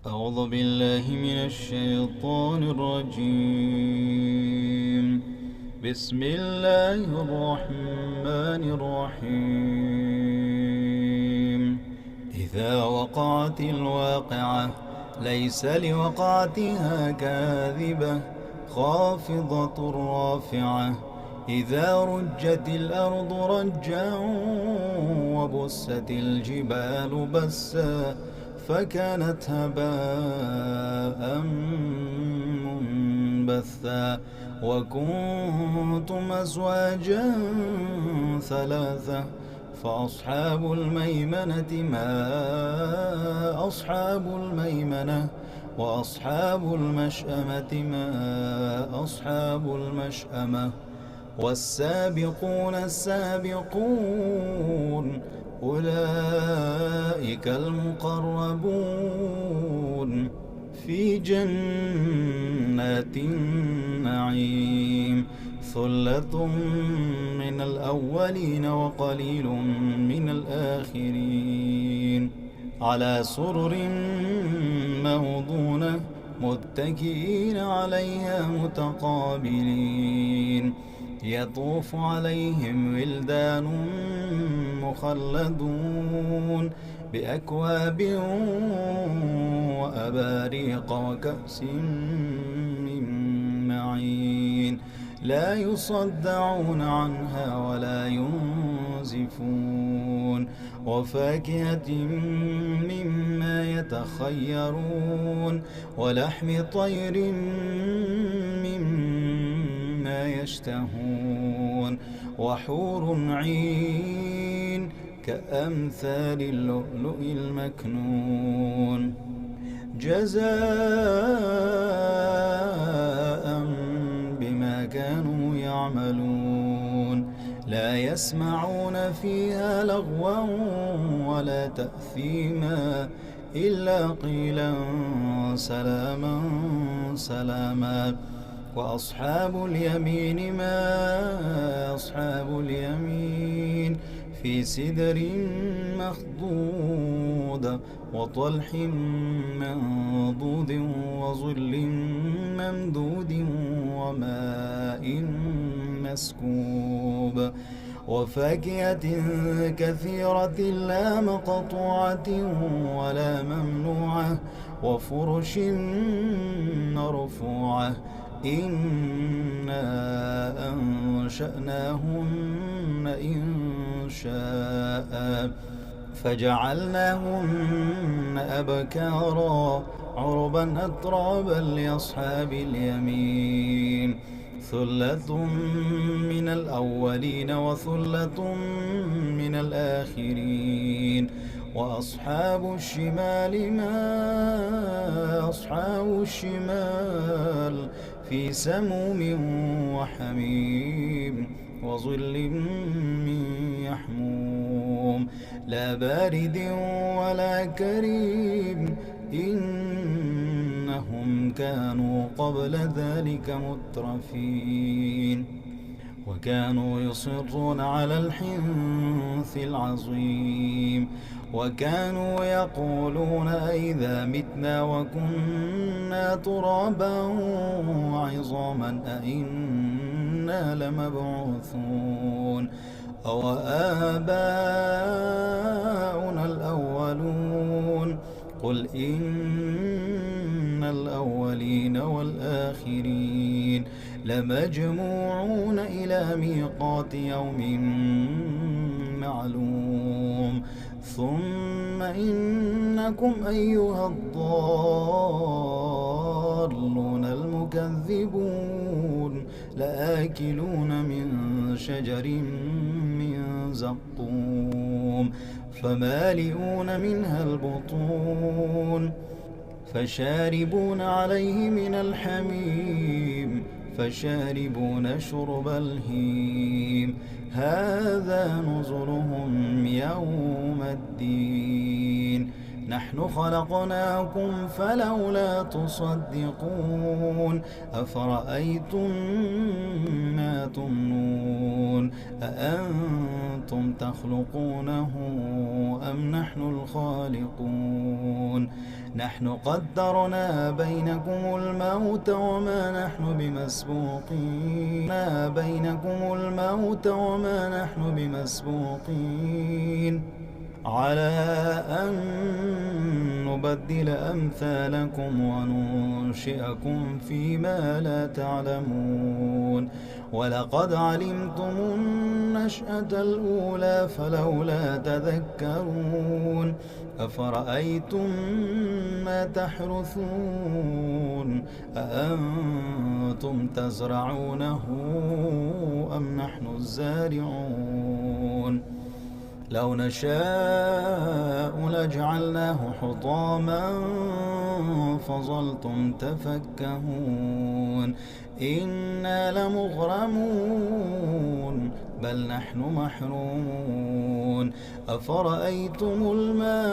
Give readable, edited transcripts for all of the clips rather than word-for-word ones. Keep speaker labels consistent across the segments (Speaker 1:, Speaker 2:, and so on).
Speaker 1: أعوذ بالله من الشيطان الرجيم. بسم الله الرحمن الرحيم. إذا وقعت الواقعة ليس لوقعتها كاذبة خافضة رافعة. إذا رجت الأرض رجا وبست الجبال بسا فكانت هباء منبثا وكنتم أزواجا ثلاثة فأصحاب الميمنة ما أصحاب الميمنة وأصحاب المشأمة ما أصحاب المشأمة والسابقون السابقون أولئك المقربون في جنات النعيم. ثلة من الأولين وقليل من الآخرين على سرر موضونة متكئين عليها متقابلين يطوف عليهم ولدان مخلدون بأكواب وأباريق وكأس من معين لا يصدعون عنها ولا ينزفون وفاكهة مما يتخيرون ولحم طير مما يشتهون وحور عين كأمثال اللؤلؤ المكنون جزاء بما كانوا يعملون لا يسمعون فيها لغوا ولا تأثيما إلا قيلا سلاما سلاما. وأصحاب اليمين ما أصحاب اليمين في سدر مخضود وطلح منضود وظل ممدود وماء مسكوب وفاكهة كثيرة لا مقطوعة ولا ممنوعة وفرش مرفوعة إنا أنشأناهن إنشاء فجعلناهن أبكارا عربا أترابا لأصحاب اليمين ثلة من الأولين وثلة من الآخرين. وأصحاب الشمال ما أصحاب الشمال في سموم وحميم وظل من يحموم لا بارد ولا كريم إنهم كانوا قبل ذلك مترفين وكانوا يصرون على الحنث العظيم وكانوا يقولون أئذا متنا وكنا ترابا وعظاما أئنا لمبعوثون أو آباؤنا الأولون قل إن الأولين والآخرين لمجموعون إلى ميقات يوم معلوم ثم إنكم أيها الضالون المكذبون لآكلون من شجر من زقوم فمالئون منها البطون فشاربون عليه من الحميم فشاربون شرب الهيم هذا نزلهم يوم الدين نحن خلقناكم فلولا تصدقون أفرأيتم ما تمنون أأنتم تخلقونه أم نحن الخالقون نحن قدرنا بينكم الموت وما نحن بمسبوقين على أن نبدل أمثالكم وننشئكم فيما لا تعلمون ولقد علمتم النشأة الأولى فلولا تذكرون أفرأيتم ما تحرثون أأنتم تزرعونه أم نحن الزارعون لو نشاء لجعلناه حطاما فظلتم تفكهون إنا لمغرمون بل نحن محرومون أفرأيتم الماء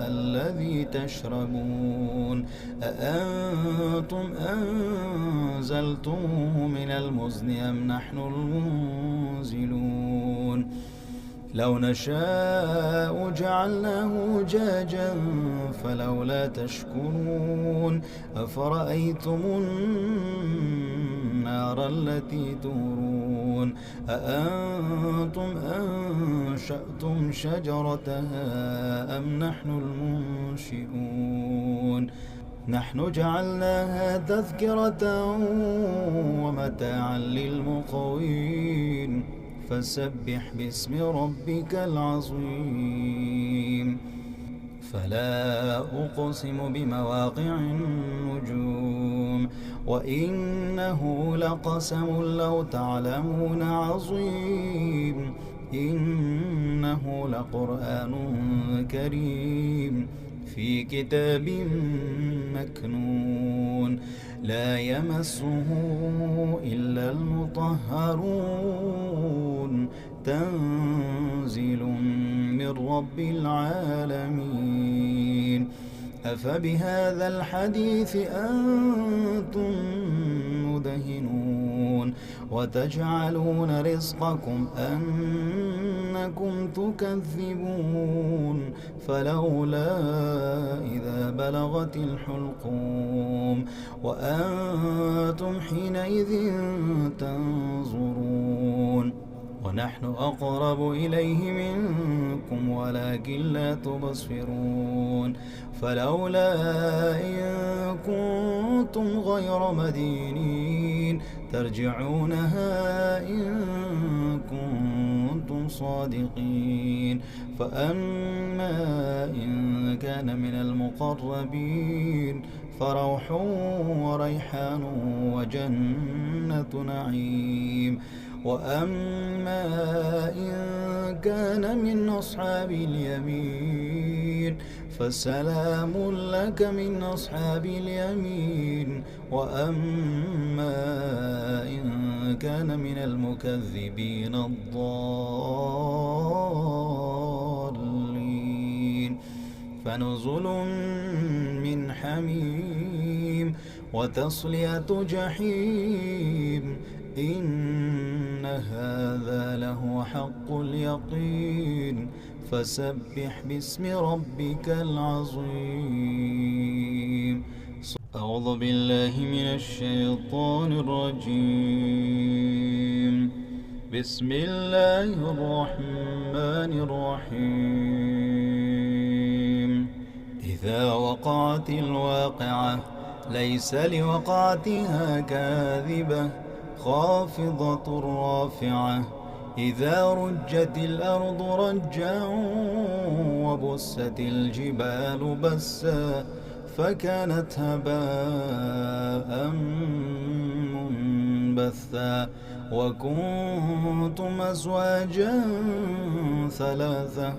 Speaker 1: الذي تشربون أأنتم أنزلتموه من المزن أم نحن المنزلون لو نشاء جعلناه أجاجا فلولا تشكرون أفرأيتم النار التي تورون أأنتم أنشأتم شجرتها أم نحن المنشئون نحن جعلناها تذكرة ومتاعا للمقوين فسبح باسم ربك العظيم فلا أقسم بمواقع النجوم وإنه لقسم لو تعلمون عظيم إنه لقرآن كريم في كتاب مكنون لا يمسه إلا المطهرون تنزيل من رب العالمين أفبهذا الحديث أنتم مدهنون وتجعلون رزقكم أنكم تكذبون فلولا إذا بلغت الحلقوم وأنتم حينئذ تنظرون ونحن أقرب إليه منكم ولكن لا تبصرون فلولا إن كنتم غير مدينين ترجعونها إن كنتم صادقين فأما إن كان من المقربين فروح وريحان وجنة نعيم وأما إن كان من أصحاب اليمين فسلام لك من أصحاب اليمين وأما إن كان من المكذبين الضالين فنزل من حميم وتصلية جحيم إن هذا له حق اليقين فسبح باسم ربك العظيم أعوذ بالله من الشيطان الرجيم بسم الله الرحمن الرحيم إذا وقعت الواقعة ليس لوقعتها كاذبة خافضة رافعة إذا رجت الأرض رجا وبست الجبال بسا فكانت هباء منبثا وكنتم أزواجا ثلاثة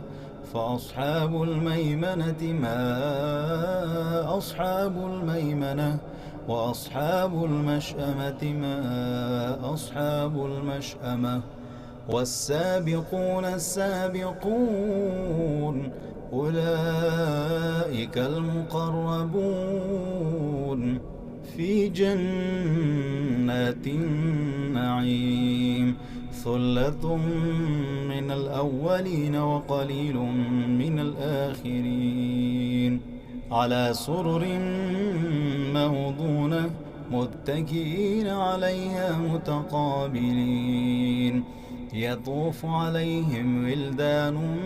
Speaker 1: فأصحاب الميمنة ما أصحاب الميمنة وأصحاب المشأمة ما أصحاب المشأمة والسابقون السابقون أولئك المقربون في جنات النعيم ثلة من الأولين وقليل من الآخرين على سرر موضونة متكئين عليها متقابلين يطوف عليهم ولدان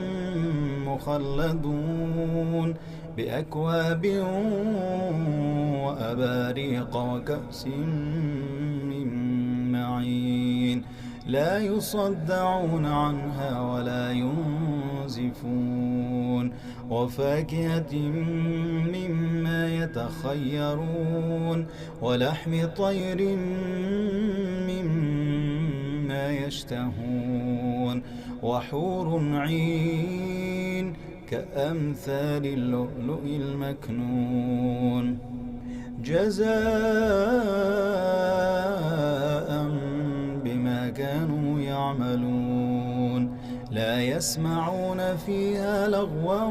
Speaker 1: مخلدون بأكواب وأباريق وكأس من معين لا يصدعون عنها ولا ينزفون وفاكهة مما يتخيرون ولحم طير مما يشتهون وحور عين كأمثال اللؤلؤ المكنون جزاء بما كانوا يعملون لا يسمعون فيها لغوا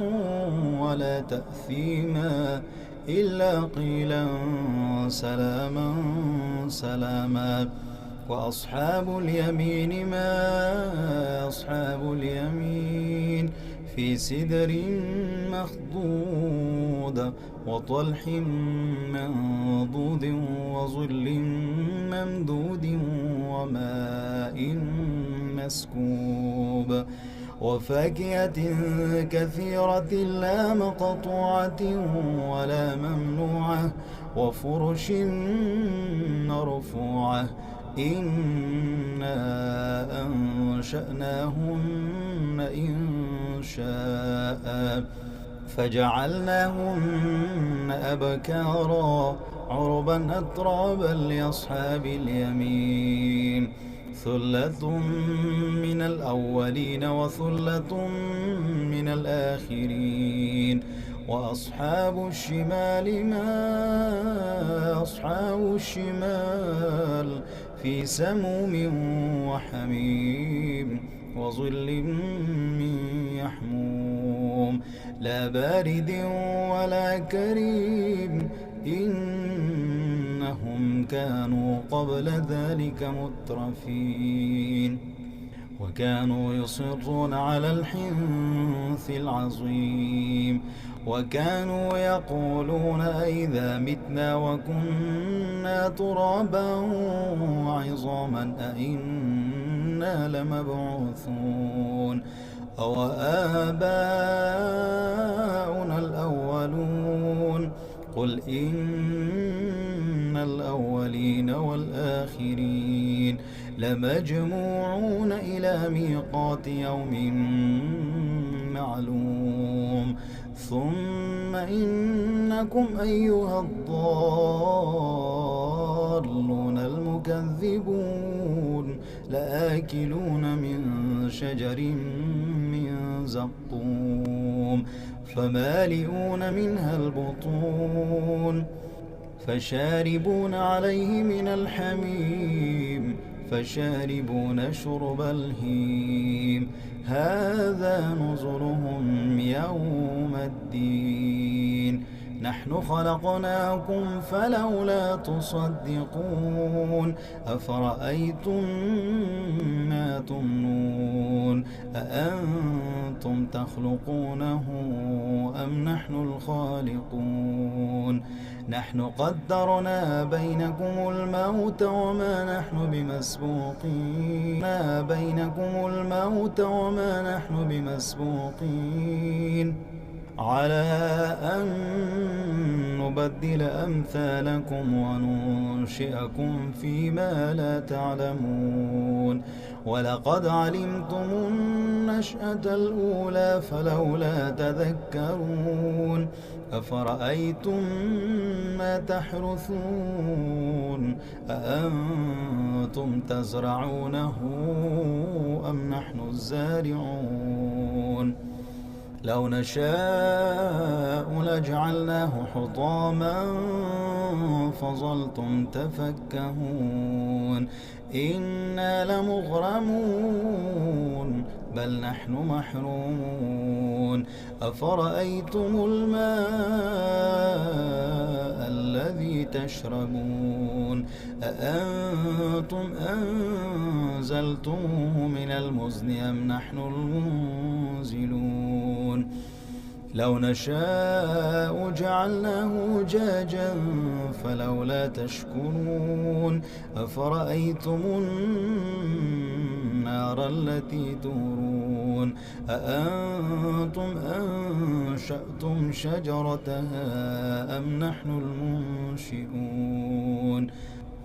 Speaker 1: ولا تأثيما إلا قيلا سلاما سلاما وأصحاب اليمين ما أصحاب اليمين في سدر مخضود وطلح منضود وظل ممدود وماء مسكوب وفاكهة كثيرة لا مقطوعة ولا ممنوعة وفرش مرفوعة إنا أنشأناهن إنشاء فجعلناهن أبكارا عربا أترابا لأصحاب اليمين ثلة من الأولين وثلة من الآخرين وأصحاب الشمال ما أصحاب الشمال في سموم وحميم وظل من يحموم لا بارد ولا كريم إنهم كانوا قبل ذلك مترفين وكانوا يصرون على الحنث العظيم وكانوا يقولون أئذا متنا وكنا ترابا وعظاما أئنا لمبعوثون أو آباؤنا الأولون قل إن الأولين والآخرين لمجموعون إلى ميقات يوم معلوم ثم إنكم أيها الضالون المكذبون لآكلون من شجر من زقوم فمالئون منها البطون فشاربون عليه من الحميم فشاربون شرب الهيم هذا نزلهم يوم الدين نحن خلقناكم فلولا تصدقون أفرأيتم ما تمنون أأنتم تخلقونه أم نحن الخالقون نحن قدرنا بينكم الموت وما نحن بمسبوقين على أن نبدل أمثالكم وننشئكم فيما لا تعلمون ولقد علمتم النشأة الأولى فلولا تذكرون أفرأيتم ما تحرثون أأنتم تزرعونه أم نحن الزارعون لو نشاء لجعلناه حطاما فظلتم تفكهون إنا لمغرمون بل نحن محرومون أفرأيتم الماء الذي تشربون أأنتم أنزلتموه من المزن أم نحن المنزلون لو نشاء جعلناه أجاجا فلولا تشكرون أفرأيتم النار التي تورون أأنتم أنشأتم شجرتها أم نحن المنشئون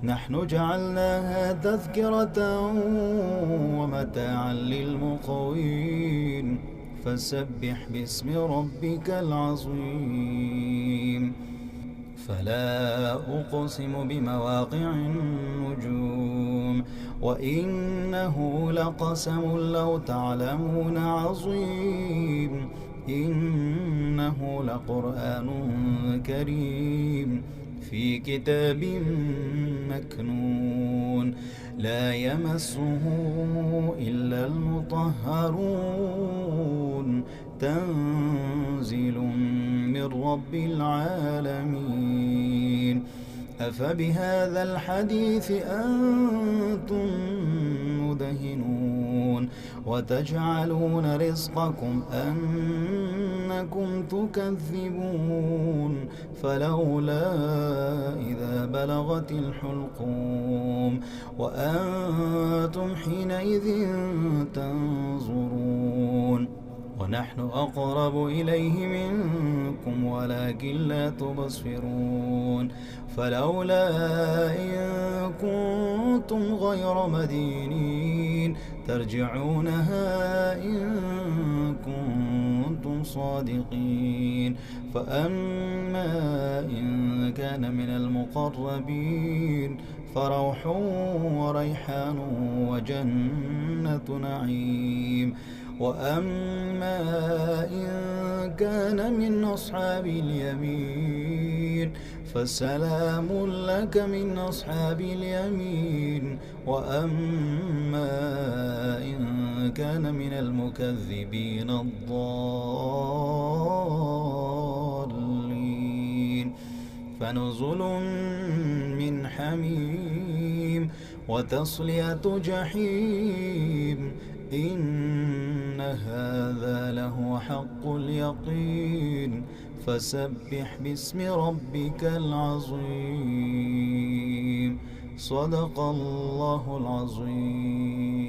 Speaker 1: نحن جعلناها تذكرة ومتاعا للمقوين فسبح باسم ربك العظيم فلا أقسم بمواقع النجوم وإنه لقسم لو تعلمون عظيم إنه لقرآن كريم في كتاب مكنون لا يمسه إلا المطهرون تنزيل من رب العالمين أفبهذا الحديث أنتم مدهنون وتجعلون رزقكم أنكم تكذبون فلولا إذا بلغت الحلقوم وأنتم حينئذ تنظرون ونحن أقرب إليه منكم ولكن لا تبصرون فلولا إن كنتم غير مدينين ترجعونها إن كنتم صادقين فأما إن كان من المقربين فروح وريحان وجنة نعيم وأما إن كان من أصحاب اليمين فسلام لك من أصحاب اليمين وأما إن كان من المكذبين الضالين فنزل من حميم وتصلية جحيم إن هذا لهو حق اليقين فسبح باسم ربك العظيم صدق الله العظيم.